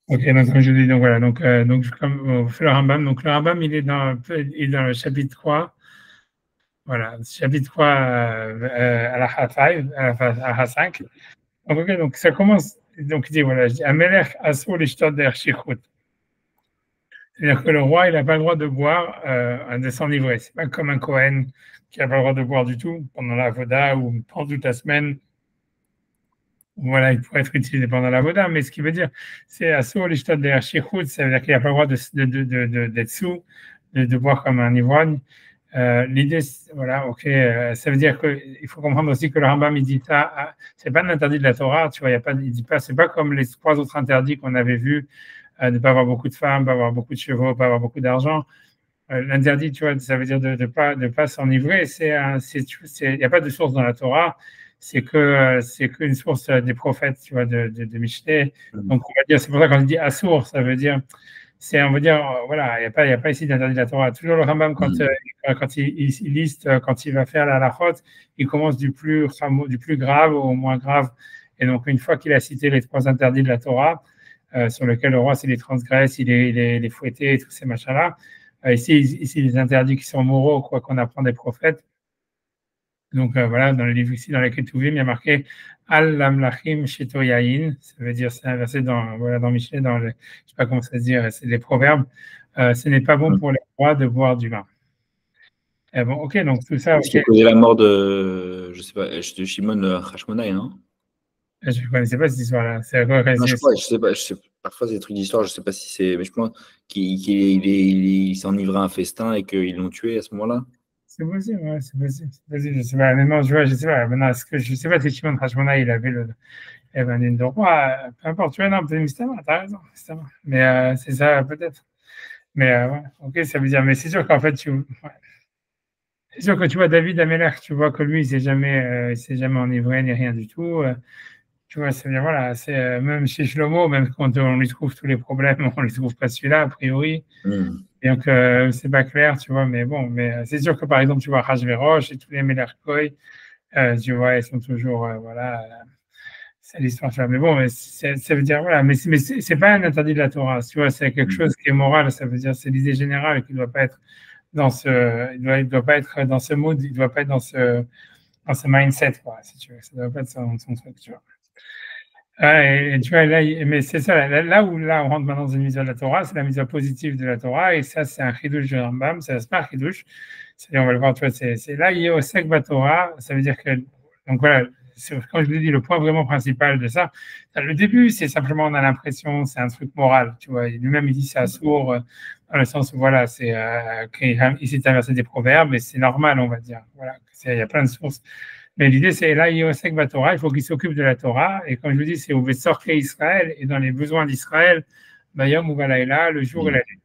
Ok, donc comme je dis, donc voilà, donc comme on fait le Rambam il est dans le chapitre 3, voilà, chapitre 3 à la H5, à la H5. Donc, ok, donc ça commence, donc il dit, voilà, je dis, Amelech asur l'ishtot der shichut. C'est-à-dire que le roi, il n'a pas le droit de boire de s'enivrer. C'est pas comme un Cohen qui n'a pas le droit de boire du tout pendant la voda ou pendant toute la semaine. Voilà, il pourrait être utilisé pendant la voda, mais ce qui veut dire, c'est assour l'ishtot der shichut, ça veut dire qu'il n'a pas le droit d'être sous, de boire comme un ivrogne. L'idée, voilà, ok, ça veut dire qu'il faut comprendre aussi que le Rambam, il dit ça, c'est pas un interdit de la Torah, tu vois, il y a pas, il dit pas, c'est pas comme les trois autres interdits qu'on avait vus, de ne pas avoir beaucoup de femmes, pas avoir beaucoup de chevaux, pas avoir beaucoup d'argent. L'interdit, tu vois, ça veut dire de pas s'enivrer, il n'y a pas de source dans la Torah, c'est qu'une source des prophètes, tu vois, de Michelet. Mm. Donc, on va dire, c'est pour ça qu'on dit assour, ça veut dire, on va dire, voilà, il y a pas ici d'interdit de la Torah. Toujours le Rambam, quand il liste, quand il va faire la halachot, il commence du plus grave au moins grave. Et donc, une fois qu'il a cité les trois interdits de la Torah, sur lesquels le roi, s'il les transgresse, il est fouetté et tous ces machins-là. Ici, les interdits qui sont moraux, quoi qu'on apprend des prophètes. Donc, voilà, dans le livre ici, dans les Ketuvim, il y a marqué Al lamlachim sheto yain. Ça veut dire, c'est un verset dans Michelet, je sais pas comment ça se dit, c'est des proverbes. Ce n'est pas bon pour les rois de boire du vin. Bon, ok, donc tout ça, Ce qui ok. a causé la mort de, je sais pas, de Shimon Hashmonaï, non? Je ne connaissais pas cette histoire-là. C'est quoi, Non, je crois, je sais pas, parfois c'est des trucs d'histoire, je sais pas si c'est, mais je pense qu'il s'enivrait à un festin et qu'ils l'ont tué à ce moment-là. c'est possible, ouais, c'est possible. C'est possible, je sais pas. Maintenant, je sais pas. Maintenant, je sais pas si Shimon Hashmona, il avait un ligne de roi. Peu importe, tu vois, non, peut-être Mystama, t'as raison, Mystama. Mais c'est ça, peut-être. Mais ouais, ok, ça veut dire, mais c'est sûr qu'en fait, ouais. C'est sûr que tu vois David Ameller, tu vois que lui, il s'est jamais enivré ni rien du tout. Tu vois, c'est bien, voilà, même chez Shlomo, même quand on lui trouve tous les problèmes, on lui trouve pas celui-là, a priori. Mm. Et donc, c'est pas clair, tu vois, mais bon, mais c'est sûr que par exemple, tu vois, Hachvérosh et tous les Melerkoy, tu vois, ils sont toujours, voilà, c'est l'histoire, tu vois. Mais bon, mais ça veut dire, voilà, mais c'est pas un interdit de la Torah, tu vois, c'est quelque chose qui est moral, ça veut dire, c'est l'idée générale qui ne doit pas être il doit pas être dans ce mood, il doit pas être dans ce mindset, quoi, si tu veux. Ça doit pas être son truc, tu vois. Et tu vois, mais c'est ça, là, on rentre maintenant dans une mise à la Torah, c'est la mise à positive de la Torah, et ça, c'est un chidouche du Rambam, ça c'est pas un chidouche, on va le voir, tu vois, c'est là, il y a au sec Torah, ça veut dire que, donc voilà, comme je l'ai dit, le point vraiment principal de ça, le début, c'est simplement, on a l'impression, c'est un truc moral, tu vois, lui-même, il dit c'est assourd, dans le sens où, voilà, il s'est inversé des proverbes, et c'est normal, on va dire, voilà, il y a plein de sources. Mais l'idée, c'est là, Yosek Torah, il faut qu'il s'occupe de la Torah. Et comme je vous dis, c'est au sortir Israël et dans les besoins d'Israël, Bayom ou Balayla, le jour et la nuit.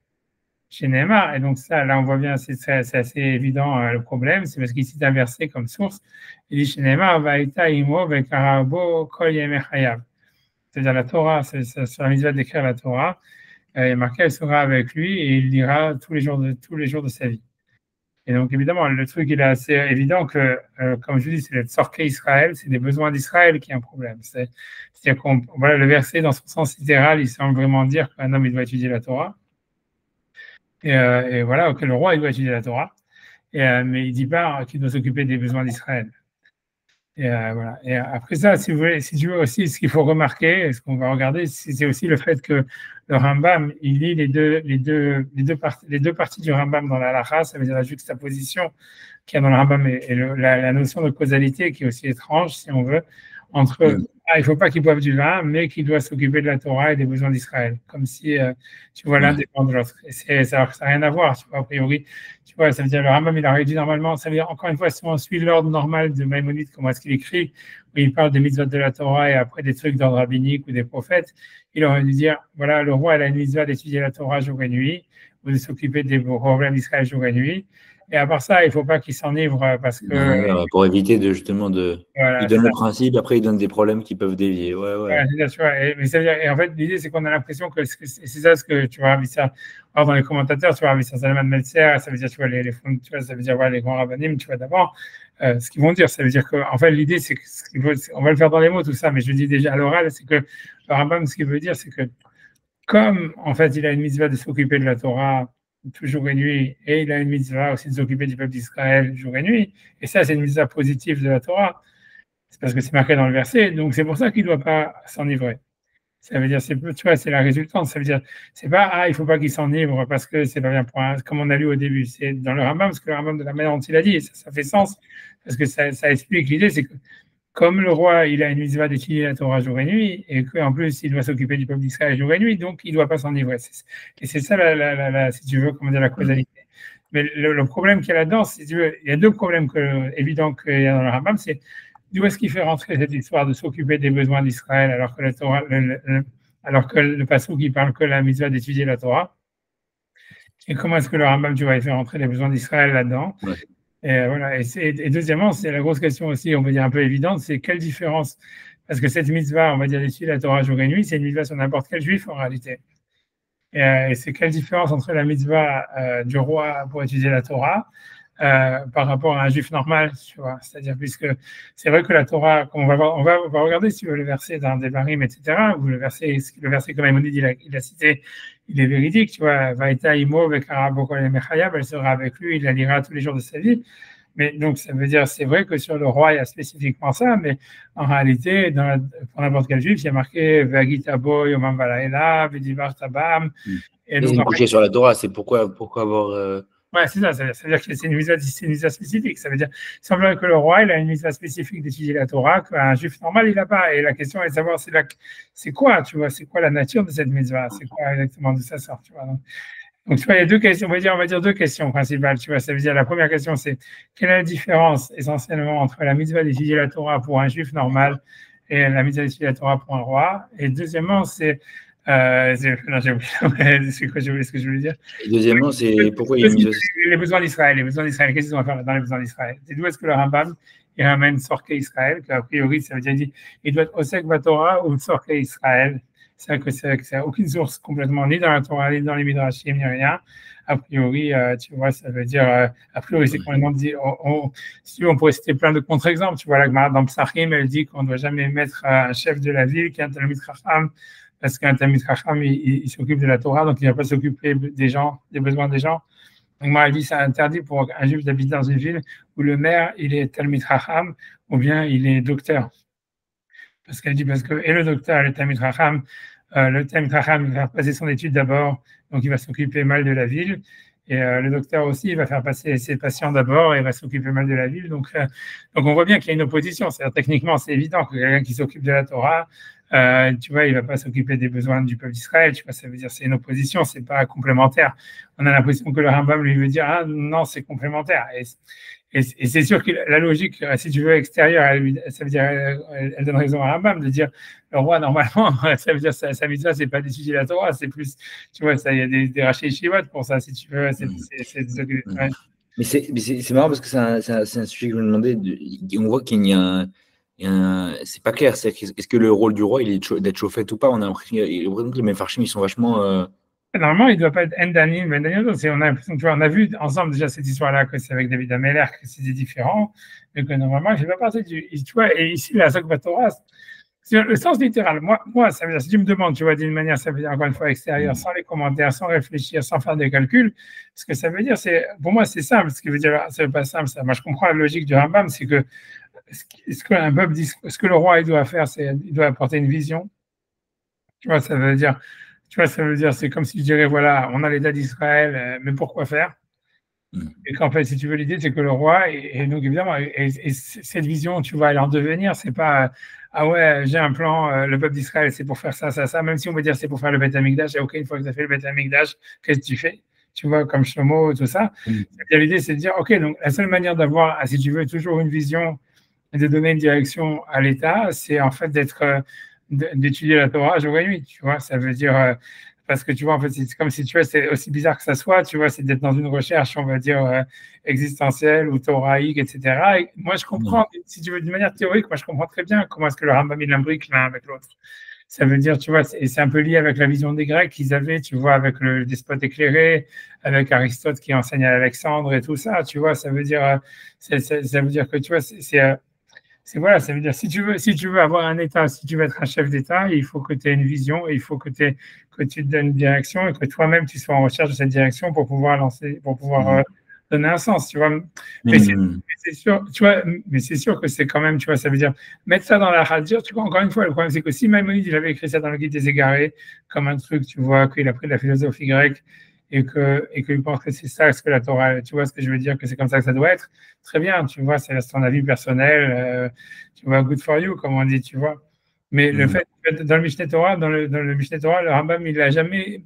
Chez Neymar. Et donc, ça, là, on voit bien, c'est assez évident le problème. C'est parce qu'il s'est inversé comme source. Il dit chez Neymar, Vaïta Imo, Vekarabo, Kol Yemechayav. C'est-à-dire la Torah, c'est sur la mitzvah d'écrire la Torah. Il est marqué, elle sera avec lui et il lira tous les jours de sa vie. Et donc, évidemment, le truc, il est assez évident que, comme je dis, c'est le sorqué Israël, c'est des besoins d'Israël qui est un problème. C'est-à-dire voilà, le verset, dans son sens littéral, il semble vraiment dire qu'un homme, il doit étudier la Torah. Et voilà, que le roi, il doit étudier la Torah. Mais il ne dit pas qu'il doit s'occuper des besoins d'Israël. Voilà. Et après ça, si tu veux aussi, ce qu'il faut remarquer, ce qu'on va regarder, c'est aussi le fait que le Rambam, il lit les deux parties du Rambam dans la halakha, ça veut dire la juxtaposition qu'il y a dans le Rambam et la notion de causalité qui est aussi étrange, si on veut, entre il ne faut pas qu'il boive du vin, mais qu'il doit s'occuper de la Torah et des besoins d'Israël, comme si, tu vois, l'un dépend de l'autre. Et ça n'a rien à voir, tu vois, a priori. Tu vois, ça veut dire le Rambam, il a réduit normalement, ça veut dire, encore une fois, si on suit l'ordre normal de Maïmonide, comment est-ce qu'il écrit, où il parle des mitzvot de la Torah et après des trucs d'ordre rabbinique ou des prophètes, il aurait dû dire, voilà, le roi a une mitzvah d'étudier la Torah jour et nuit, ou de s'occuper des problèmes d'Israël jour et nuit. Et à part ça, il ne faut pas qu'il s'enivre parce que. Pour éviter justement de. Voilà, Il donne le principe, après il donne des problèmes qui peuvent dévier. Ouais, ouais. voilà, c'est ça, tu vois. Mais ça veut dire, et en fait, l'idée, c'est qu'on a l'impression que c'est ça ce que tu vois, ça. Alors, dans les commentateurs, tu vois, ça Salman Meltzer, ça veut dire, tu vois, tu vois, ça veut dire, voilà, les grands rabbinim, tu vois, d'abord, ce qu'ils vont dire, ça veut dire que, en fait, l'idée, c'est on va le faire dans les mots, tout ça, mais je dis déjà à l'oral, c'est que le rabbin, ce qu'il veut dire, c'est que comme en fait il a une mitzvah de s'occuper de la Torah jour et nuit, et il a une mitzvah aussi de s'occuper du peuple d'Israël jour et nuit, et ça c'est une mitzvah positive de la Torah, c'est parce que c'est marqué dans le verset, donc c'est pour ça qu'il ne doit pas s'enivrer. Ça veut dire, tu vois, c'est la résultante. Ça veut dire, c'est pas, il faut pas qu'il s'enivre parce que c'est pas bien pour comme on a lu au début. C'est dans le Rambam, parce que le Rambam, de la manière dont il a dit, ça fait sens, parce que ça explique l'idée, c'est que comme le roi, il a une mitzvah d'étudier la Torah jour et nuit, et qu'en plus, il doit s'occuper du peuple d'Israël jour et nuit, donc il ne doit pas s'enivrer. Et c'est ça, si tu veux, comment dire, la causalité. Mais le problème qu'il y a là-dedans, si tu veux, il y a deux problèmes évidents qu'il y a dans le Rambam, c'est d'où est-ce qu'il fait rentrer cette histoire de s'occuper des besoins d'Israël alors que la Torah, alors que le passouk qui parle que la mitzvah d'étudier la Torah. Et comment est-ce que le Rambam, tu vas faire rentrer les besoins d'Israël là-dedans? Ouais. Et voilà. Et deuxièmement, c'est la grosse question aussi, on va dire un peu évidente, c'est quelle différence? Parce que cette mitzvah, on va dire d'étudier la Torah jour et nuit, c'est une mitzvah sur n'importe quel juif en réalité. Et c'est quelle différence entre la mitzvah du roi pour étudier la Torah par rapport à un juif normal, tu vois. C'est-à-dire, puisque c'est vrai que la Torah, on va regarder si tu veux le verset dans Devarim, etc., où le verset comme Maïmonide, il a cité, il est véridique, tu vois. Vaïta imo vekarabo kol mechayab, elle sera avec lui, il la lira tous les jours de sa vie. Mais donc, ça veut dire, c'est vrai que sur le roi, il y a spécifiquement ça, mais en réalité, pour n'importe quel juif, il y a marqué Vagita boy, Omam Valaela, Vedivar Tabam. Et donc, couché sur la Torah, c'est pourquoi avoir. Ouais, c'est ça. Ça veut dire que c'est une mitzvah spécifique. Ça veut dire, il semblerait que le roi, il a une mitzvah spécifique d'étudier la Torah, qu'un juif normal, il n'a pas. Et la question est de savoir, c'est quoi, tu vois, c'est quoi la nature de cette mitzvah, c'est quoi exactement d'où ça sort, tu vois. Donc, tu vois, il y a deux questions, on va dire deux questions principales, tu vois. Ça veut dire, la première question, c'est quelle est la différence essentiellement entre la mitzvah d'étudier la Torah pour un juif normal et la mitzvah d'étudier la Torah pour un roi. Et deuxièmement, c'est non, j'ai oublié ce que je voulais dire. Et deuxièmement, c'est pourquoi il y a une mitzvah. Les besoins d'Israël. Qu'est-ce qu'ils vont faire dans les besoins d'Israël? C'est d'où est-ce que le Rambam il ramène Sorke Israël, qu'a priori, ça veut dire il doit être Osek Batorah ou Sorke Israël. C'est vrai que ça n'a aucune source complètement, ni dans la Torah, ni dans les Midrashim, ni rien. A priori, tu vois, ça veut dire, a priori, c'est complètement dit, si on pourrait citer plein de contre-exemples, tu vois, la Gemara dans Psachim, elle dit qu'on ne doit jamais mettre un chef de la ville qui est un Talmid Chacham, parce qu'un Talmid Chacham, il s'occupe de la Torah, donc il ne va pas s'occuper des gens, des besoins des gens. Donc, moi, elle dit, c'est interdit pour un juif d'habiter dans une ville où le maire, il est Talmid Chacham, ou bien il est docteur. Parce qu'elle dit, et le docteur, le Talmid Chacham, il va faire passer son étude d'abord, donc il va s'occuper mal de la ville. Et le docteur aussi, il va faire passer ses patients d'abord et il va s'occuper mal de la ville. Donc on voit bien qu'il y a une opposition. C'est-à-dire, techniquement, c'est évident que quelqu'un qui s'occupe de la Torah, tu vois, il ne va pas s'occuper des besoins du peuple d'Israël. Tu vois, ça veut dire c'est une opposition, c'est pas complémentaire. On a l'impression que le Rambam lui veut dire, ah non, c'est complémentaire. Et c'est sûr que la logique, si tu veux, extérieure, ça veut dire, elle donne raison à Rambam de dire, le roi, normalement, ça veut dire, sa mitzvah, c'est pas d'étudier la Torah, c'est plus, tu vois, il y a des rachis shivot pour ça, si tu veux. Ouais. Mais c'est marrant parce que c'est un sujet que je me demandais. On voit qu'il y a c'est pas clair. Est-ce que le rôle du roi, il est d'être chauffette ou pas? On a l'impression que les Mefarshim, ils sont vachement. Normalement, il ne doit pas être Endanim, on a l'impression, tu vois, on a vu ensemble déjà cette histoire-là, que c'est avec David Ameller, que c'était différent, mais que normalement, je ne vais pas partir tu vois, et ici, la Zok Torah, le sens littéral, moi, ça veut dire, si tu me demandes, tu vois, d'une manière, ça veut dire encore une fois extérieure, sans les commentaires, sans réfléchir, sans faire des calculs, ce que ça veut dire, pour moi, c'est simple, ce qui veut dire, ça veut pas simple, ça. Moi, je comprends la logique du Rambam, c'est que, ce que le roi, il doit faire, c'est, il doit apporter une vision, tu vois, ça veut dire, c'est comme si je dirais, voilà, on a l'État d'Israël, mais pourquoi faire? Et qu'en fait, si tu veux, l'idée, c'est que le roi, et donc évidemment, et cette vision, tu vois, elle en devenir, c'est pas, ah ouais, j'ai un plan, le peuple d'Israël, c'est pour faire ça, ça, ça, même si on veut dire c'est pour faire le Beth Amikdash, et ok, une fois que tu as fait le Beth Amikdash, qu'est-ce que tu fais? Tu vois, comme Shlomo, tout ça. L'idée, c'est de dire, ok, donc la seule manière d'avoir, si tu veux, toujours une vision et de donner une direction à l'État, c'est en fait d'étudier la Torah jour et nuit, tu vois, ça veut dire, parce que tu vois, en fait, c'est comme si, tu vois, c'est aussi bizarre que ça soit, tu vois, c'est d'être dans une recherche, on va dire, existentielle ou thoraïque, etc. Et moi, je comprends, si tu veux, d'une manière théorique, moi, je comprends très bien comment est-ce que le Rambam, il imbrique l'un avec l'autre. Ça veut dire, tu vois, c'est un peu lié avec la vision des Grecs qu'ils avaient, tu vois, avec le despote éclairé, avec Aristote qui enseigne à Alexandre et tout ça, tu vois, ça veut dire que, tu vois, voilà, ça veut dire si tu veux avoir un État, si tu veux être un chef d'État, il faut que tu aies une vision, il faut que tu te donnes une direction et que toi-même tu sois en recherche de cette direction pour pouvoir lancer, pour pouvoir donner un sens, tu vois. Mais c'est sûr, tu vois, mais c'est sûr que c'est quand même, tu vois, ça veut dire mettre ça dans la radio, tu vois, encore une fois, le problème c'est que si Maïmonide, il avait écrit ça dans le Guide des égarés, comme un truc, tu vois, qu'il a pris de la philosophie grecque et qu'il pense que c'est ça, ce que la Torah, tu vois ce que je veux dire, que c'est comme ça que ça doit être, très bien, tu vois, c'est ton avis personnel, tu vois, good for you, comme on dit, tu vois. Mais le fait, dans le Mishneh Torah, dans le Mishneh Torah, le Rambam, il n'a jamais,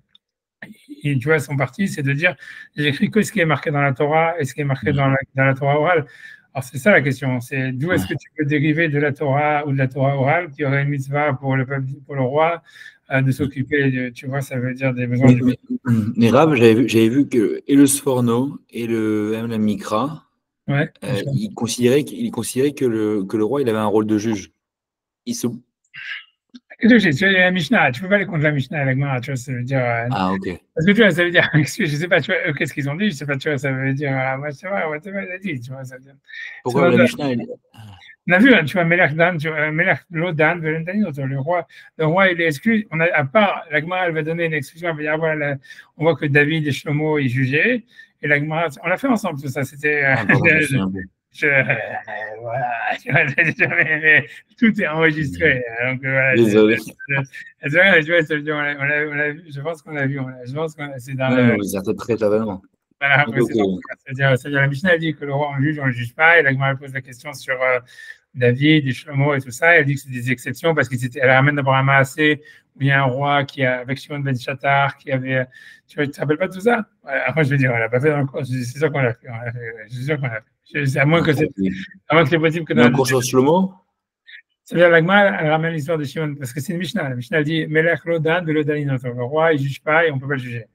tu vois, son parti, c'est de dire, j'écris que ce qui est marqué dans la Torah et ce qui est marqué dans la Torah orale. Alors, c'est ça la question, c'est d'où est-ce que tu peux dériver de la Torah ou de la Torah orale qui aurait une mitzvah pour le peuple, pour le roi, de s'occuper, tu vois, ça veut dire des besoins du peuple. Mais Rav, j'avais vu que et le Sforno et même la Mikra, Ouais, ils considéraient que le roi il avait un rôle de juge. Ils se... tu as la Mishnah, tu peux pas aller contre la Mishnah et la Gemara, tu vois, ça veut dire. Ah, ok. Parce que tu vois, ça veut dire, je sais pas, tu vois, qu'est-ce qu'ils ont dit, je sais pas, tu vois, ça veut dire, moi, c'est vrai, whatever il a dit, tu vois, ça veut dire. Pourquoi la Mishnah On a vu, hein, tu vois, Melech Dan, Melech Lodan, le roi, il est exclu. À part, la Gemara, elle va donner une exclusion, elle va dire, voilà, on voit que David et Shlomo, ils jugeaient, et la Gemara, on l'a fait ensemble, tout ça, c'était. Voilà, mais tout est enregistré. Donc, voilà, désolé. Je pense qu'on l'a vu. Je pense que c'est dans le. C'est très totalement. Voilà, c'est-à-dire, la Mishnah dit que le roi, on le juge pas, et la Gemara pose la question sur David et Shlomo et tout ça. Elle dit que c'est des exceptions parce qu'elle ramène d'abord un Maasé où il y a un roi qui a, avec Shimon ben Shattar, qui avait. Tu ne te rappelles pas de tout ça? Après, je vais dire, on l'a pas fait dans le cours. C'est sûr qu'on l'a fait. Je suis sûr qu'on l'a fait. À moins que c'est possible que dans le cours sur Shlomo. C'est-à-dire, l'Agma, elle ramène l'histoire de Shimon, parce que c'est une Mishnah. La Mishnah dit Melech Lodan de Lodanin. Le roi, il ne juge pas et on ne peut pas le juger.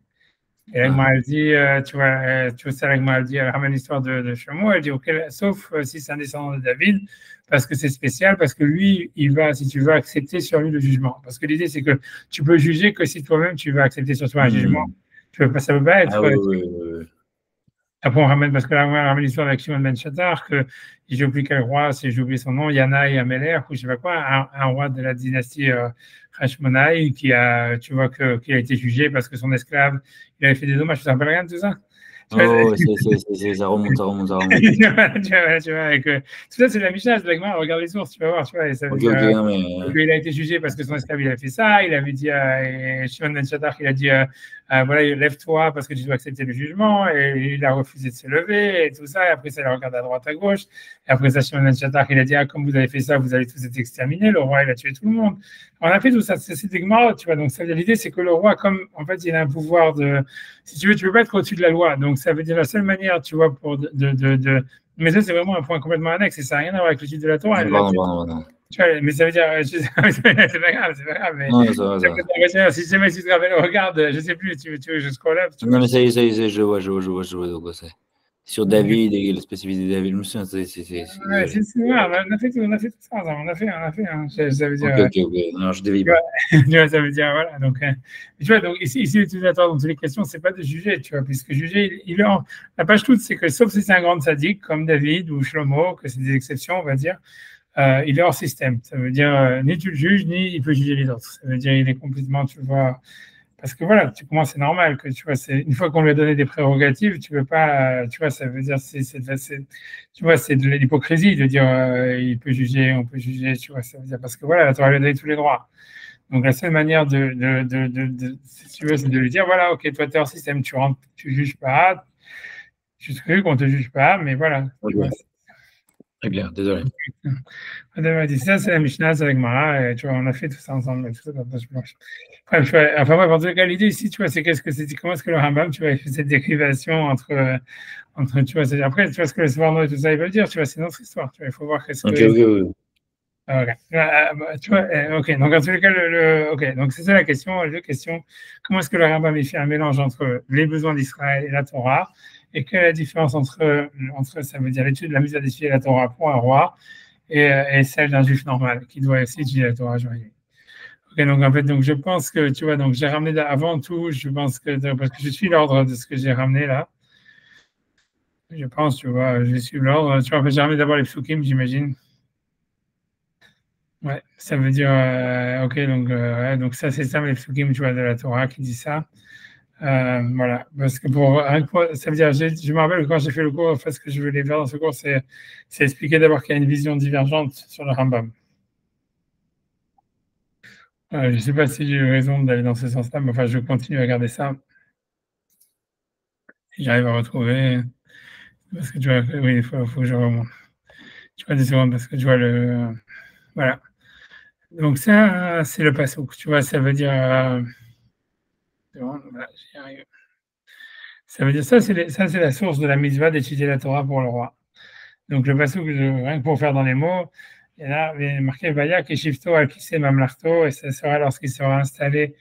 Et l'Agma, elle dit, tu vois ça, l'Agma, elle ramène l'histoire de Shlomo, elle dit, ok, sauf si c'est un descendant de David, parce que c'est spécial, parce que lui, il va, si tu veux, accepter sur lui le jugement. Parce que l'idée, c'est que tu peux juger que si toi-même, tu vas accepter sur toi un jugement. Ça ne peut pas être. Après, on ramène, parce que là, on ramène l'histoire avec Shimon ben Shattar, que j'ai oublié quel roi, si j'ai oublié son nom, Yana et Améler, ou je sais pas quoi, un roi de la dynastie Hashmonaï, qui a, tu vois, qui a été jugé parce que son esclave, il avait fait des dommages. Tu te rappelles rien de tout ça? Ça remonte. Tu vois, avec, tout ça, c'est de la Mishnah, c'est de la Gemara, regarde les sources, tu vas voir, tu vois. Et ça veut dire, il a été jugé parce que son esclave, il a fait ça, il avait dit à Shimon ben Shattar, il a dit, voilà, lève-toi parce que tu dois accepter le jugement, et il a refusé de se lever, et tout ça, et après ça, il a regardé à droite, à gauche, et après ça, Shimon ben Shattar, il a dit, comme vous avez fait ça, vous allez tous être exterminés, le roi, il a tué tout le monde. On a fait tout ça, c'est des Gemara, tu vois, donc l'idée, c'est que le roi, comme, en fait, il a un pouvoir de, si tu veux, tu peux pas être au-dessus de la loi, donc ça veut dire la seule manière, tu vois, mais ça, c'est vraiment un point complètement annexe, et ça n'a rien à voir avec le titre de la Torah. Non. Tu vois, mais ça veut dire, c'est pas grave, mais non, ça. si jamais tu te rappelles, regarde, je sais plus, tu veux que je scroll up. Non, mais ça y est, je vois de quoi c'est. Sur David et la spécificité de David, je me souviens, c'est vrai, on a fait tout ça, on a fait, hein, ça veut dire. Ok, non, je dévie pas. Tu vois, ça veut dire, voilà, donc, tu vois, donc ici l'utilisateur dans toutes les questions, c'est pas de juger, tu vois, puisque juger, la page toute, c'est que sauf si c'est un grand sadique comme David ou Shlomo, que c'est des exceptions, on va dire, il est hors système. Ça veut dire, ni tu le juges, ni il peut juger les autres. Ça veut dire, il est complètement, tu vois, parce que voilà, tu commences, c'est normal que, tu vois, une fois qu'on lui a donné des prérogatives, tu veux pas, tu vois, ça veut dire, tu vois, c'est de l'hypocrisie de dire, il peut juger, on peut juger, tu vois, ça veut dire, parce que voilà, la Torah lui a donné tous les droits. Donc, la seule manière si tu veux, c'est de lui dire, voilà, ok, toi, tu es hors système, tu rentres, tu juges pas, tu truc, on te juge pas, mais voilà. Okay. Très clair, désolé. Ça, c'est la Mishnah, c'est avec Mara, et tu vois, on a fait tout ça ensemble. Tout ça, enfin, bref, en tout cas, l'idée ici, tu vois, c'est comment est-ce que le Rambam, tu vois, il fait cette dérivation entre tu vois, après, tu vois, ce que le Sforno et tout ça, il veut dire, tu vois, c'est notre histoire, tu vois, il faut voir qu'est-ce que. Ok. Tu vois, ok, donc en tous les cas, ok, donc c'est ça la question, les deux questions. Comment est-ce que le Rambam il fait un mélange entre les besoins d'Israël et la Torah, et quelle est la différence entre ça veut dire l'étude de la mise à d'étudier la Torah pour un roi et celle d'un juif normal qui doit aussi étudier la Torah journalier. Ok, donc en fait, donc je pense que, tu vois, donc j'ai ramené avant tout, je pense que, parce que je suis l'ordre de ce que j'ai ramené là. Je pense, tu vois, je suis l'ordre. Tu vois, en fait, j'ai ramené d'abord les psukim, j'imagine. Ouais, ça veut dire, ok, ouais, donc ça, c'est ça, les psukim, tu vois, de la Torah qui dit ça. Voilà, parce que ça veut dire, je me rappelle que quand j'ai fait le cours, en fait, ce que je voulais faire dans ce cours, c'est expliquer d'abord qu'il y a une vision divergente sur le Rambam. Je ne sais pas si j'ai eu raison d'aller dans ce sens-là, mais enfin, je continue à regarder ça. Si j'arrive à retrouver, parce que tu vois, oui, il faut que je remonte. Tu vois, des secondes, parce que tu vois voilà. Donc ça, c'est le passouk. Tu vois, ça veut dire, voilà, j'y arrive. Ça veut dire ça, c'est la source de la mitzvah d'étudier la Torah pour le roi. Donc le passouk, rien que pour faire dans les mots, il y a marqué Vaya Keshivto al Kiseh Mamlachto, et ça sera lorsqu'il sera installé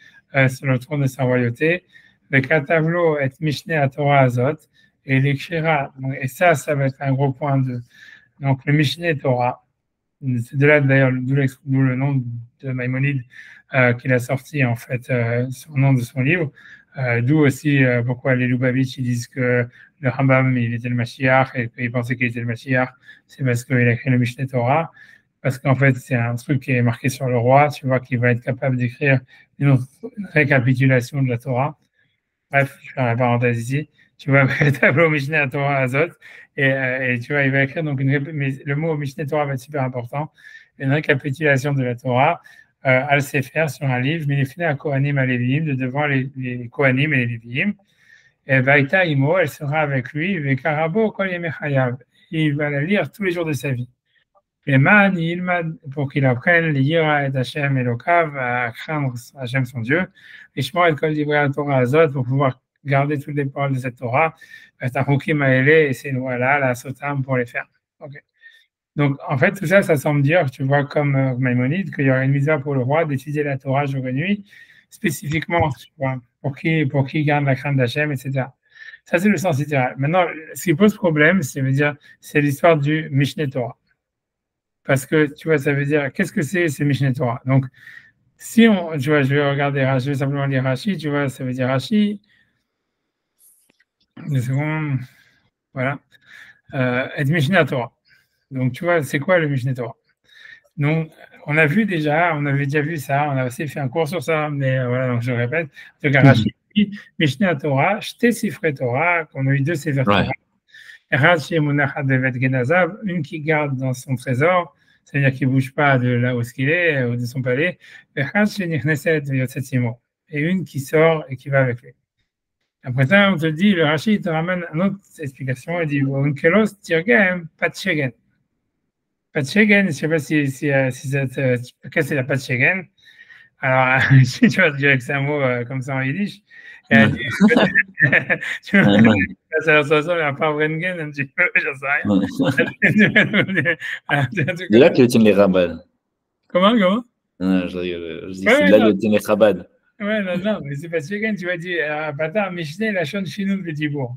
sur le trône de sa royauté. Le Katavlo et Mishneh à Torah Azot, et l'Ekshira. Et ça va être un gros point de. Donc le Mishneh Torah. C'est de là d'ailleurs d'où le nom de Maïmonide qu'il a sorti en fait son nom de son livre. D'où aussi pourquoi les Lubavitch ils disent que le Rambam il était le Mashiach et qu'ils pensaient qu'il était le Mashiach. C'est parce qu'il a écrit le Mishneh Torah. Parce qu'en fait, c'est un truc qui est marqué sur le roi, tu vois, qui va être capable d'écrire une récapitulation de la Torah. Bref, je fais la parenthèse ici. Tu vois, le tableau Mishneh à Torah Azot, et tu vois, il va écrire donc mais le mot Mishneh Torah va être super important, une récapitulation de la Torah al Sefer sur un livre, mais il est fini à Kohanim à Lévi'im, de devant les Kohanim et les Lévi'im. Et Vaïta Imo, elle sera avec lui, et Karabo Kol Yemei Chayav. Il va la lire tous les jours de sa vie. Et Man, Ilmad, pour qu'il apprenne, l'Ira et Hachem Elokav, à craindre Hachem son Dieu, et Shmor et Kol Divrei Torah Azot, pour pouvoir garder toutes les paroles de cette Torah, Tachukim Aele, et ces lois-là, la Sotam, pour les faire. Okay. Donc, en fait, tout ça, ça semble dire, tu vois, comme Maïmonide, qu'il y aurait une mitzvah pour le roi d'étudier la Torah jour et nuit, spécifiquement, tu vois, pour qui garde la crainte d'Hachem, etc. Ça, c'est le sens littéral. Maintenant, ce qui pose problème, c'est l'histoire du Mishneh Torah. Parce que, tu vois, ça veut dire, qu'est-ce que c'est Mishneh Torah? Donc, si on, tu vois, je vais regarder, je vais simplement lire Rashi, tu vois, ça veut dire Rashi, une seconde, voilà, et Mishneh Torah. Donc, tu vois, c'est quoi le Mishneh Torah? Donc, on avait déjà vu ça, on a aussi fait un cours sur ça, mais voilà, donc je répète. Donc, Rashi, Mishneh Torah, Shte Sifrei Torah, qu'on a eu deux Sefer Torah. Une qui garde dans son trésor, c'est-à-dire qu'il ne bouge pas de là où il est, ou de son palais, et une qui sort et qui va avec lui. Après ça, on te dit, le Rachid te ramène une autre explication, il dit, Unkelos tirgem patchegen. Patchegen, je ne sais pas si qu'est-ce que c'est la patchegen. Alors, si tu vas te dire que c'est un mot comme ça en yiddish, tu vois, ça ressemble à pas Rengen un petit peu, j'en sais rien. C'est là que tiennent les rabats. Comment? Non, je dis c'est là que tiennent les rabats. Ouais, non, mais c'est parce que tu vas dire, Bata, Mishneh, la Shon Shinoun, le Dibour.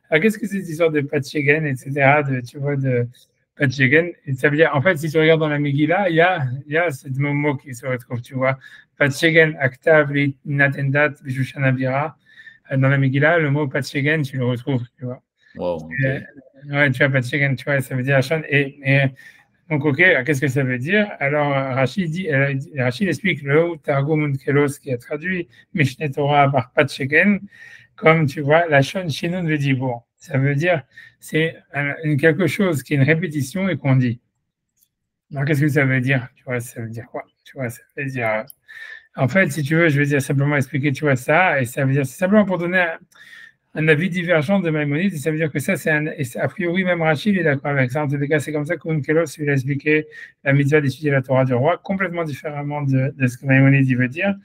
Alors, qu'est-ce que c'est cette histoire de Patchegen, etc., tu vois, de Patchegen? Ça veut dire, en fait, si tu regardes dans la Megillah, il y a ce mot qui se retrouve, tu vois. Patchegen, Aktav, Natendat, Bishushana Bira. Dans la Megillah, le mot Patchegen, tu le retrouves, tu vois. Wow, okay. Ouais, tu vois, Patchegen, tu vois, ça veut dire la Shon. Donc, ok, qu'est-ce que ça veut dire? Alors, Rachid explique le Targum Unkelos qui a traduit Mishneh Torah par Patchegen, comme tu vois, la Shon Shinun le Dibour. Ça veut dire, c'est quelque chose qui est une répétition et qu'on dit. Alors, qu'est-ce que ça veut dire? Tu vois, ça veut dire quoi? Tu vois, ça veut dire. En fait, si tu veux, je vais dire simplement expliquer, tu vois, ça, et ça veut dire, c'est simplement pour donner un avis divergent de Maïmonide, et ça veut dire que ça, a priori, même Rachid est d'accord avec ça. En tout cas, c'est comme ça qu'Unkelos lui a expliqué la mitzvah d'étudier la Torah du roi, complètement différemment de ce que Maïmonide veut dire.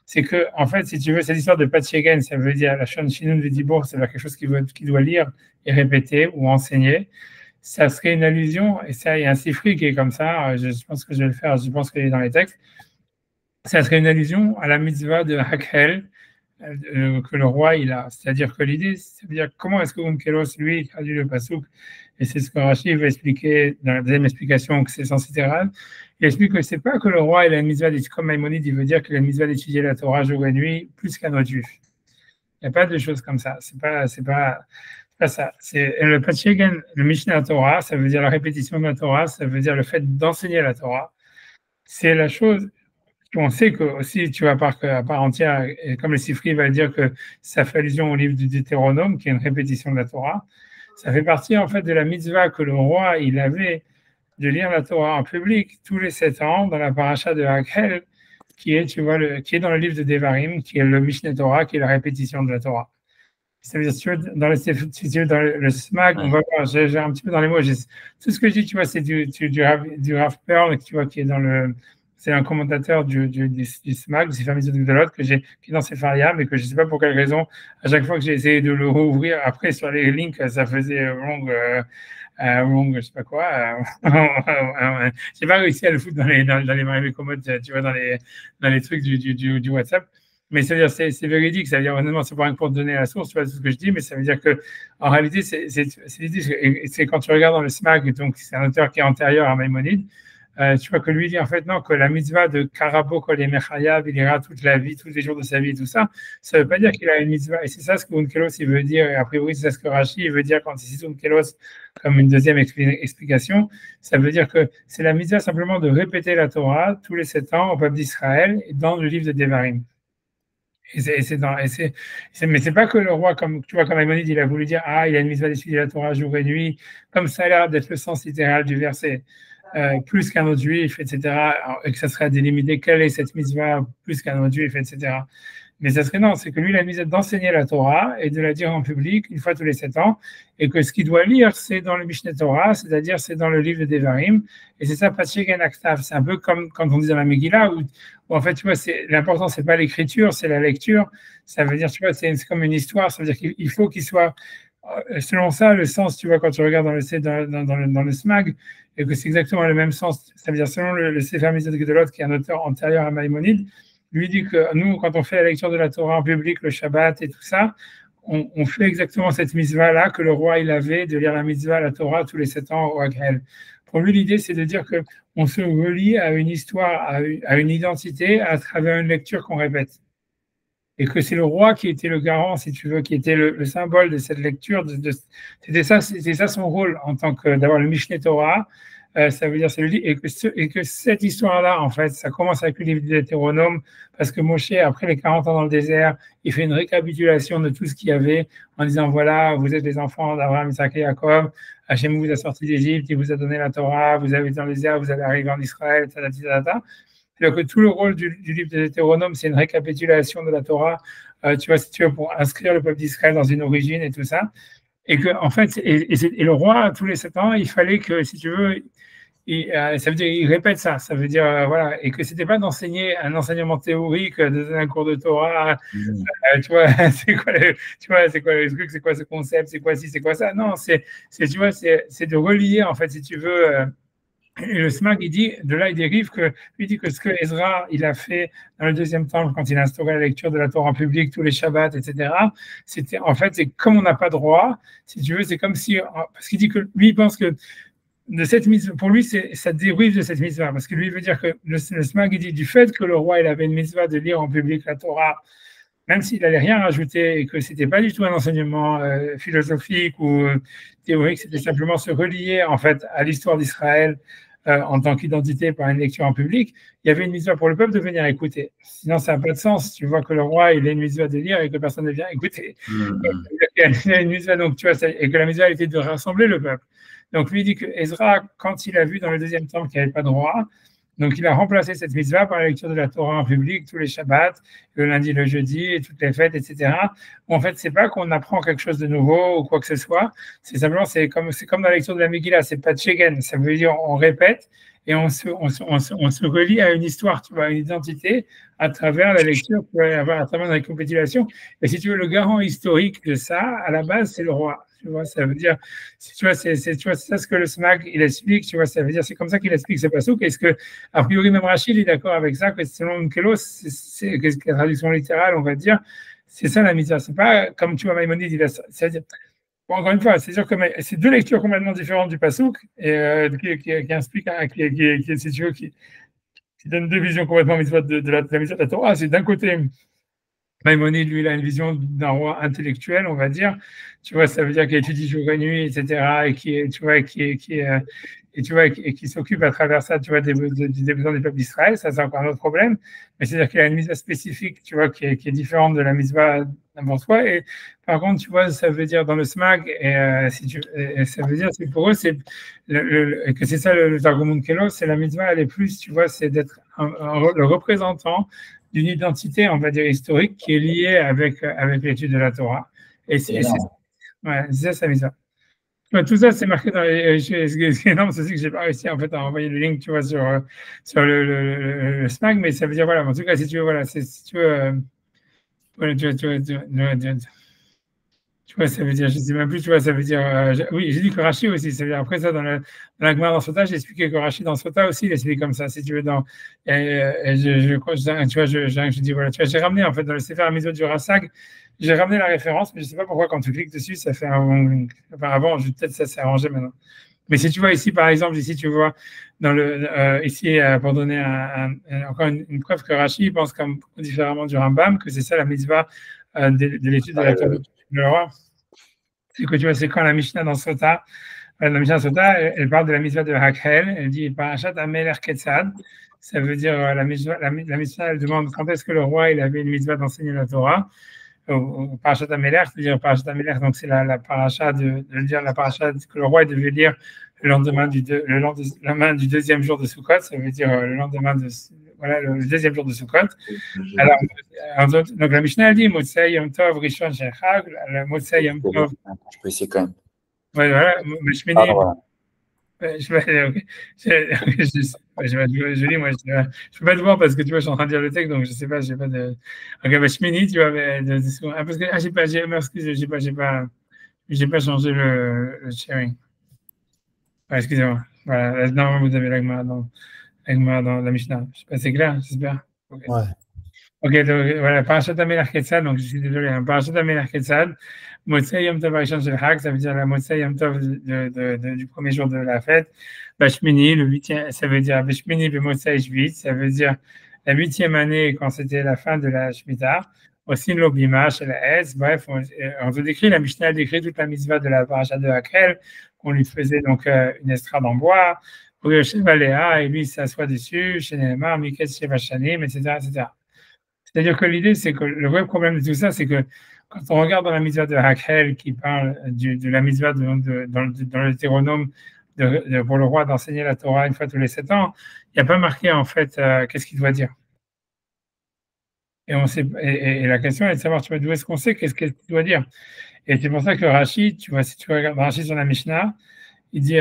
C'est que, en fait, si tu veux, cette histoire de Patchegen, ça veut dire la Shon Shinun Vedibour, c'est quelque chose qu'il doit lire et répéter ou enseigner. Ça serait une allusion, et ça, il y a un sifri qui est comme ça, je pense que je vais le faire, je pense qu'il est dans les textes. Ça serait une allusion à la mitzvah de Hakhel, que le roi il a. C'est-à-dire que l'idée, c'est de dire comment est-ce que Unkelos, lui, traduit le pasouk, et c'est ce que Rachid va expliquer dans la deuxième explication, que c'est censé être. Il explique que c'est pas que le roi il a une mitzvah d'étudier, comme Maïmonide, il veut dire qu'il a une mitzvah d'étudier la Torah jour et nuit, plus qu'un autre juif. Il n'y a pas de choses comme ça. C'est pas ça. C'est le Patchegen, le Mishneh Torah, ça veut dire la répétition de la Torah, ça veut dire le fait d'enseigner la Torah. c'est la chose qu'on sait que aussi, tu vois, à part entière, et comme le Sifri va dire que ça fait allusion au livre du Deutéronome, qui est une répétition de la Torah, ça fait partie en fait de la mitzvah que le roi il avait de lire la Torah en public tous les 7 ans dans la paracha de Hakhel, qui est, tu vois, qui est dans le livre de Devarim, qui est le Mishneh Torah, qui est la répétition de la Torah. Ça veut dire, si tu veux, dans le SMAG, on va voir, j'ai un petit peu dans les mots, tout ce que je dis, tu vois, c'est du Rav Pearl, tu vois, qui est dans c'est un commentateur du SMAG, du Sefer Mitzvot Gdolot, qui est dans Sefaria, mais que je ne sais pas pour quelle raison, à chaque fois que j'ai essayé de le rouvrir, après, sur les links, ça faisait wrong, je sais pas quoi. J'ai pas réussi à le foutre dans les mauvais commodes, tu vois, dans les trucs du WhatsApp. Mais ça veut dire c'est véridique, ça veut dire honnêtement, c'est pas rien pour te donner la source, tu vois, c'est ce que je dis, mais ça veut dire que en réalité, c'est quand tu regardes dans le SMAG, donc c'est un auteur qui est antérieur à Maïmonide, tu vois que lui dit en fait non, que la mitzvah de Karabo Kol Yemechayav, il ira toute la vie, tous les jours de sa vie, tout ça, ça veut pas dire qu'il a une mitzvah, et c'est ça ce que Unkelos il veut dire, et a priori c'est ça ce que Rashi il veut dire quand il cite Unkelos comme une deuxième explication, ça veut dire que c'est la mitzvah simplement de répéter la Torah tous les 7 ans au peuple d'Israël dans le livre de Devarim. Mais c'est pas que le roi, comme tu vois, comme Maïmonide, il a voulu dire, ah, il a une mitzvah d'étudier la Torah jour et nuit, comme ça a l'air d'être le sens littéral du verset, plus qu'un autre juif, etc., et que ça serait à délimiter quelle est cette mitzvah plus qu'un autre juif, etc. Mais ça serait non, c'est que lui, il a mis d'enseigner la Torah et de la dire en public une fois tous les 7 ans, et que ce qu'il doit lire, c'est dans le Mishneh Torah, c'est-à-dire c'est dans le livre de Devarim, et c'est ça, Patshiken Aktav. C'est un peu comme quand on dit dans la Megillah, où en fait, tu vois, l'important, c'est pas l'écriture, c'est la lecture. Ça veut dire, tu vois, c'est comme une histoire, ça veut dire qu'il faut qu'il soit, selon ça, le sens, tu vois, quand tu regardes dans le SMAG, et que c'est exactement le même sens, ça veut dire selon le Sefer Mitzvot Gdolot, qui est un auteur antérieur à Maïmonide, lui dit que nous, quand on fait la lecture de la Torah en public, le Shabbat et tout ça, on fait exactement cette mitzvah-là que le roi il avait de lire la mitzvah, la Torah, tous les 7 ans au Hakhel. Pour lui, l'idée, c'est de dire qu'on se relie à une histoire, à une identité, à travers une lecture qu'on répète. Et que c'est le roi qui était le garant, si tu veux, qui était le symbole de cette lecture. C'était ça son rôle en tant que d'avoir le Mishneh Torah. Ça veut dire c'est le livre, et que cette histoire-là, en fait, ça commence avec le livre du Deutéronome, parce que Moshe, après les 40 ans dans le désert, il fait une récapitulation de tout ce qu'il y avait, en disant, voilà, vous êtes les enfants d'Abraham, Isaac et Jacob, Hachem vous a sorti d'Égypte, il vous a donné la Torah, vous avez été dans le désert, vous allez arriver en Israël, C'est-à-dire que tout le rôle du livre de Deutéronome, c'est une récapitulation de la Torah, tu vois, si tu veux, pour inscrire le peuple d'Israël dans une origine et tout ça. Et que, en fait, et le roi, tous les 7 ans, il fallait que, si tu veux, ça veut dire il répète ça. Ça veut dire, voilà, et que c'était pas d'enseigner un enseignement théorique, de donner un cours de Torah, tu vois, c'est quoi le truc, c'est quoi ce concept, c'est quoi ci, c'est quoi ça. Non, tu vois, c'est de relier, en fait, si tu veux. Et le SMAG, il dit, de là, il dérive il dit que ce que Ezra, il a fait dans le deuxième temple, quand il a instauré la lecture de la Torah en public, tous les Shabbats, etc., c'était, en fait, c'est comme on n'a pas droit, si tu veux, c'est comme si, parce qu'il dit que lui, il pense que de cette mitzvah, pour lui, ça dérive de cette mitzvah, parce que lui, il veut dire que le SMAG, il dit, du fait que le roi, il avait une mitzvah de lire en public la Torah, même s'il n'allait rien rajouter et que ce n'était pas du tout un enseignement philosophique ou théorique, c'était simplement se relier en fait à l'histoire d'Israël en tant qu'identité par une lecture en public, il y avait une mitzvah pour le peuple de venir écouter. Sinon, ça n'a pas de sens. Tu vois que le roi, il a une mitzvah de lire et que personne ne vient écouter. Il y a une mitzvah, donc, tu vois, et que la mitzvah était de rassembler le peuple. Donc, lui dit que Ezra, quand il a vu dans le deuxième temple qu'il n'y avait pas de roi, donc, il a remplacé cette mitzvah par la lecture de la Torah en public tous les Shabbats, le lundi, le jeudi, et toutes les fêtes, etc. En fait, c'est pas qu'on apprend quelque chose de nouveau ou quoi que ce soit. C'est simplement, c'est comme dans la lecture de la Megillah, c'est pas tchegen. Ça veut dire on répète et on se relie à une histoire, tu vois, à une identité à travers la lecture, à travers la récapitulation. Et si tu veux, le garant historique de ça, à la base, c'est le roi. Tu vois, ça veut dire, tu vois, c'est ça ce que le SMAG il explique, tu vois, ça veut dire, c'est comme ça qu'il explique ce passouk. Est-ce que, a priori, même Rachid est d'accord avec ça, que selon Kelos, c'est la traduction littérale, on va dire, c'est ça la mitzvah. C'est pas comme tu vois, Maïmonide, c'est-à-dire, bon, encore une fois, c'est sûr que c'est deux lectures complètement différentes du passouk, et qui expliquent, si tu veux, qui donne deux visions complètement mitzvah de la mitzvah de la Torah. C'est d'un côté, Maïmonide, lui, il a une vision d'un roi intellectuel, on va dire. Tu vois, ça veut dire qu'il étudie jour et nuit, etc. Et qui, tu vois, et tu vois, et qui s'occupe à travers ça, tu vois, des besoins des peuples d'Israël. Ça, c'est encore un autre problème. Mais c'est-à-dire qu'il a une mitzvah spécifique, tu vois, qui est différente de la mitzvah n'importe quoi. Et par contre, tu vois, ça veut dire dans le SMAG, et ça veut dire, c'est pour eux, c'est que c'est ça le Targum Onkelos, c'est la mitzvah, elle est plus, tu vois, c'est d'être le représentant d'une identité, on va dire, historique qui est liée avec l'étude de la Torah. Et c'est ça, ça mitzvah. Ouais, tout ça, c'est marqué dans ce qui est énorme, c'est que j'ai pas réussi en fait à envoyer le link, tu vois, sur le SMAG, mais ça veut dire, voilà, en tout cas, si tu veux, voilà, si tu veux, voilà, tu vois, ça veut dire, je ne sais même plus, tu vois, ça veut dire, oui, j'ai dit que Rashi aussi, ça veut dire, après ça, dans la Gemara dans Sota, j'ai expliqué que Rashi dans Sota aussi, il explique comme ça, si tu veux, tu vois, je dis, voilà, tu vois, j'ai ramené, en fait, dans le Sefer Hamizot du Rassag, j'ai ramené la référence, mais je ne sais pas pourquoi, quand tu cliques dessus, ça fait un long link. Enfin, avant, peut-être ça s'est arrangé maintenant. Mais si tu vois ici, par exemple, ici, tu vois, ici, pour donner encore une preuve que Rashi pense comme différemment du Rambam, que c'est ça la mitzvah de l'étude de la Torah de la loi. C'est que tu vois, c'est quand la Mishnah dans Sota, la Mishnah Sota, elle parle de la mitzvah de Hakhel, elle dit Parashat Amelech Ketzad, ça veut dire la Mishnah, elle demande quand est-ce que le roi il avait une mitzvah d'enseigner la Torah. Parashat Amelech, c'est-à-dire Parashat Amelech, donc c'est la paracha de dire la paracha que le roi devait lire le lendemain du deuxième jour de Sukkot, ça veut dire le lendemain de voilà, le deuxième jour de Sukkot. Alors, donc la Mishnah elle dit Motsei Yom Tov Rishon Shel Chag, le Motsei Yom Tov. Je peux essayer quand même. Ouais, voilà, Shmini. Je lis, moi, je peux pas te voir parce que tu vois, je suis en train de dire le texte, donc je sais pas, j'ai pas de. Ok, Shmini, tu vois, parce que j'ai pas changé le sharing. Excusez-moi. Voilà, normalement vous avez l'agma dans la Mishnah. Je sais pas, c'est clair, j'espère. Okay. Ouais. Ok, donc voilà, Parashat Amelech Ketzad, donc je suis désolé, hein, Parashat Amelech Ketzad, Motzei Yom Tov Rishon Shel Chag, ça veut dire la Motzei Yom Tov du premier jour de la fête, Bashmini, le 8e, ça veut dire Bashmini Bemotzei Shvit, ça veut dire la 8e année quand c'était la fin de la Shemitah, aussi l'Obima, chez la Hetz, bref, on te décrit, la Mishnah décrit toute la mitzvah de la Parashat de Hakhel, qu'on lui faisait donc une estrade en bois, pour le Chevaléa, et lui il s'assoit dessus, chez Neymar, Miketz Shevashanim, etc., etc. C'est-à-dire que l'idée, c'est que le vrai problème de tout ça, c'est que quand on regarde dans la mitzvah de Hakhel qui parle de la mitzvah dans le Deutéronome pour le roi d'enseigner la Torah une fois tous les 7 ans, il n'y a pas marqué en fait qu'est-ce qu'il doit dire. Et la question est de savoir, tu vois, d'où est-ce qu'on sait qu'est-ce qu'il doit dire. Et c'est pour ça que Rashi, tu vois, si tu regardes Rashi sur la Mishnah, il dit,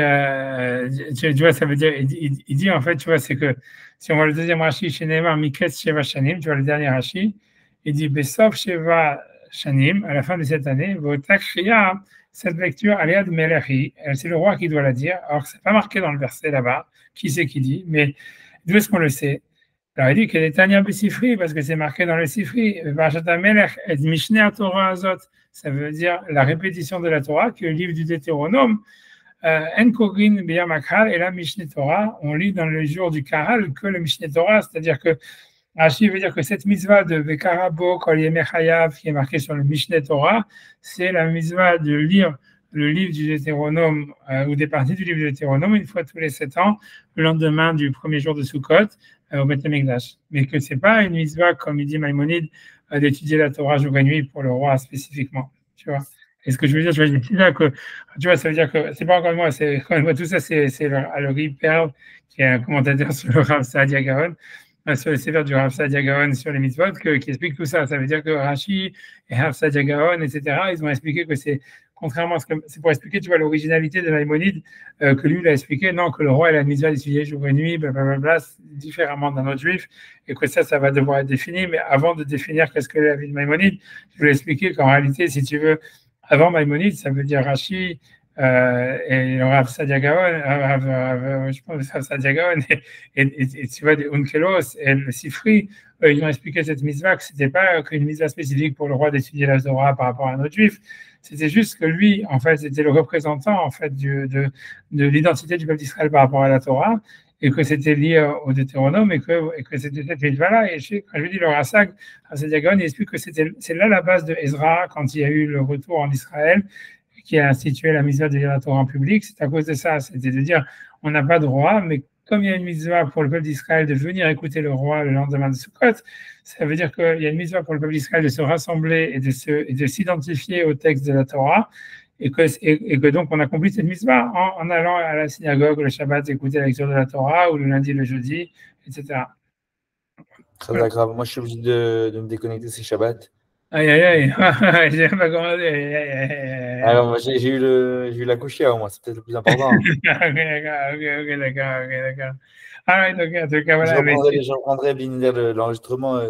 tu vois, ça veut dire, il dit en fait, tu vois, c'est que si on voit le deuxième Rashi chez Neymar, Miketz Sheva Shanim, tu vois le dernier Rashi, il dit Besov Sheva Shanim, à la fin de cette année, Votakriya, cette lecture, Aliad Melechi, c'est le roi qui doit la dire. Alors, c'est pas marqué dans le verset là-bas, qui c'est qui dit, mais d'où est-ce qu'on le sait? Alors, il dit que les Tanya Besifri, parce que c'est marqué dans le Sifri, Vachata Melech et Mishneh Torah Azot, ça veut dire la répétition de la Torah, qui est le livre du Deutéronome. En Kogin Biyam Akhal et la Mishneh Torah, on lit dans le jour du Kahal que le Mishneh Torah, c'est-à-dire que Rashi veut dire que cette mitzvah de Vekarabo Kol Yemei Chayav qui est marquée sur le Mishneh Torah, c'est la mitzvah de lire le livre du Deutéronome ou des parties du livre du Deutéronome une fois tous les 7 ans, le lendemain du premier jour de Sukkot au Beth Amikdash. Mais que c'est pas une mitzvah, comme il dit Maïmonide, d'étudier la Torah jour et nuit pour le roi spécifiquement, tu vois. Et ce que je veux dire, c'est là que, tu vois, ça veut dire que c'est pas encore moi, c'est encore une fois, tout ça, c'est Alory Perl, qui est un commentateur sur le Rav Saadia Gaon, sur le sévère du Rav Saadia Gaon sur les mitzvot, qui explique tout ça. Ça veut dire que Rashi et Rav Saadia Gaon, etc., ils ont expliqué que c'est, contrairement à ce que, c'est pour expliquer, tu vois, l'originalité de Maïmonide, que lui, il a expliqué, non, que le roi, il a une mitzvah d'étudier jour et nuit, blablabla, différemment d'un autre juif, et que ça va devoir être défini. Mais avant de définir qu'est-ce que la vie de Maïmonide, je voulais expliquer qu'en réalité, si tu veux, avant Maïmonide, ça veut dire Rashi et le Rav Saadia Gaon, je pense Rav Saadia Gaon et tu vois, des Onkelos et le Sifri, ils ont expliqué cette mitzvah que ce n'était pas qu'une mitzvah spécifique pour le roi d'étudier la Torah par rapport à un autre juif, c'était juste que lui, en fait, c'était le représentant en fait, de l'identité du peuple d'Israël par rapport à la Torah et que c'était lié au Deutéronome et que c'était cette mitzvah-là. Et quand je dis le Rassag, Diagon, il explique que c'est là la base de Ezra quand il y a eu le retour en Israël, qui a institué la mitzvah de lire la Torah en public. C'est à cause de ça, c'était de dire on n'a pas de roi, mais comme il y a une mitzvah pour le peuple d'Israël de venir écouter le roi le lendemain de Sukkot, ça veut dire qu'il y a une mitzvah pour le peuple d'Israël de se rassembler et de s'identifier au texte de la Torah, et que donc on accomplit cette mitzvah en allant à la synagogue le Shabbat écouter la lecture de la Torah, ou le lundi, le jeudi, etc. Très grave. Moi, je suis obligé de me déconnecter ces Shabbats. Aïe, aïe, aïe, j'ai pas commandé. Alors, moi, j'ai eu la couchière, moi, c'est peut-être le plus important. Ok, d'accord. Ah ouais, donc, en tout cas, voilà. Je reprendrai l'enregistrement,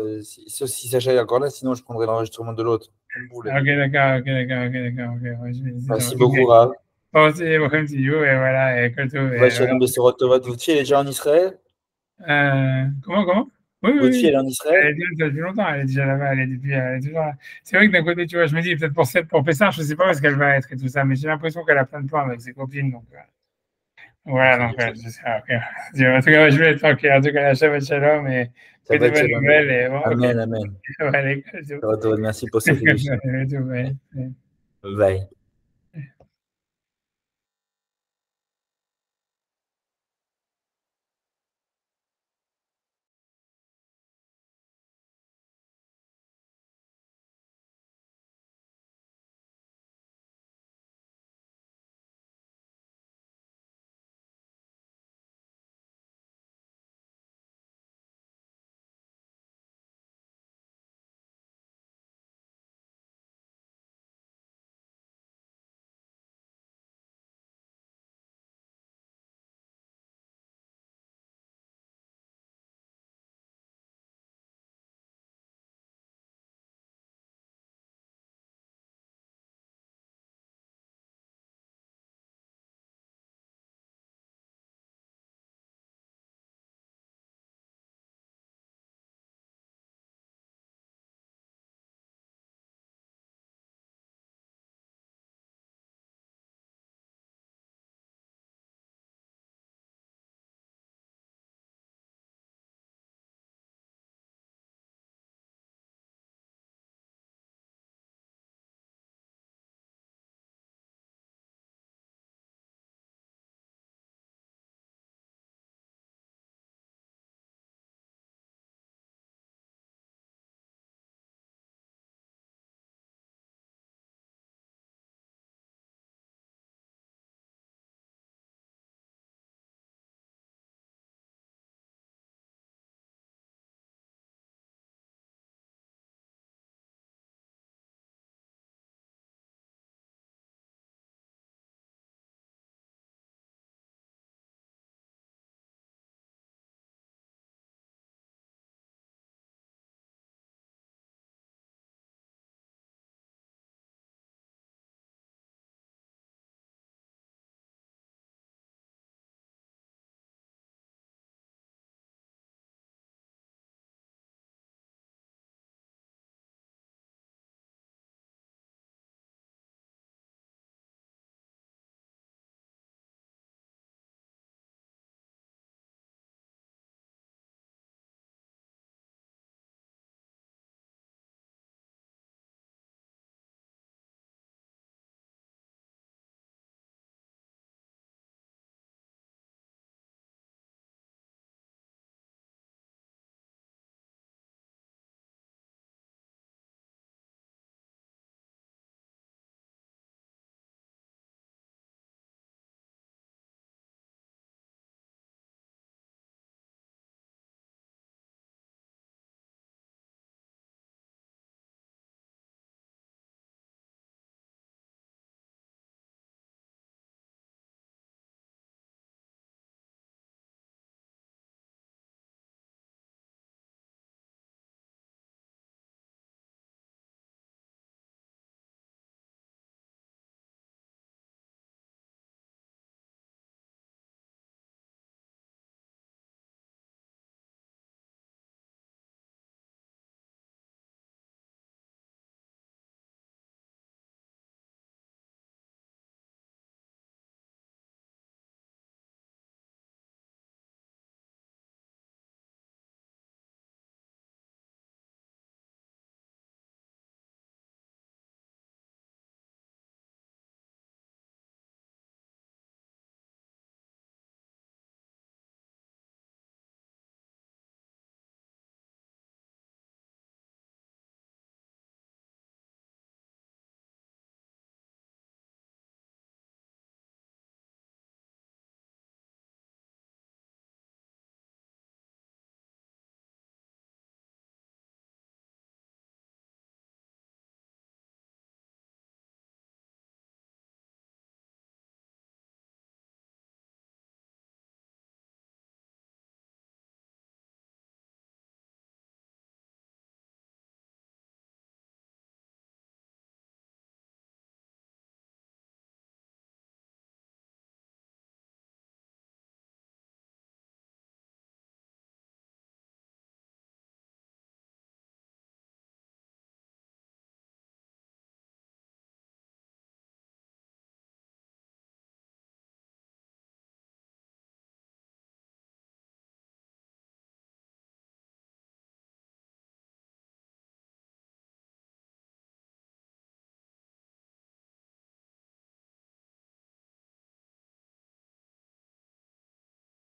sauf si Sacha est encore là, sinon je prendrai l'enregistrement de l'autre. Ok, d'accord. Merci beaucoup, Rav. Bon, c'est bon, comme tu veux, et voilà, et que tout. Votre fille, elle est déjà en Israël? Comment? Oui, Votre fille, elle est en elle Israël? est déjà depuis longtemps, elle est déjà là-bas, elle est toujours là. C'est vrai que d'un côté, tu vois, je me dis, peut-être pour Pessah, je ne sais pas où est-ce qu'elle va être et tout ça, mais j'ai l'impression qu'elle a plein de plans avec ses copines, donc voilà, donc je sais pas, ok. En tout cas, je vais être tranquille, en tout cas, la Shabbat Shalom, et que de bonnes nouvelles, et bon, Amen, amen. Allez, Merci pour cette émission. Bye.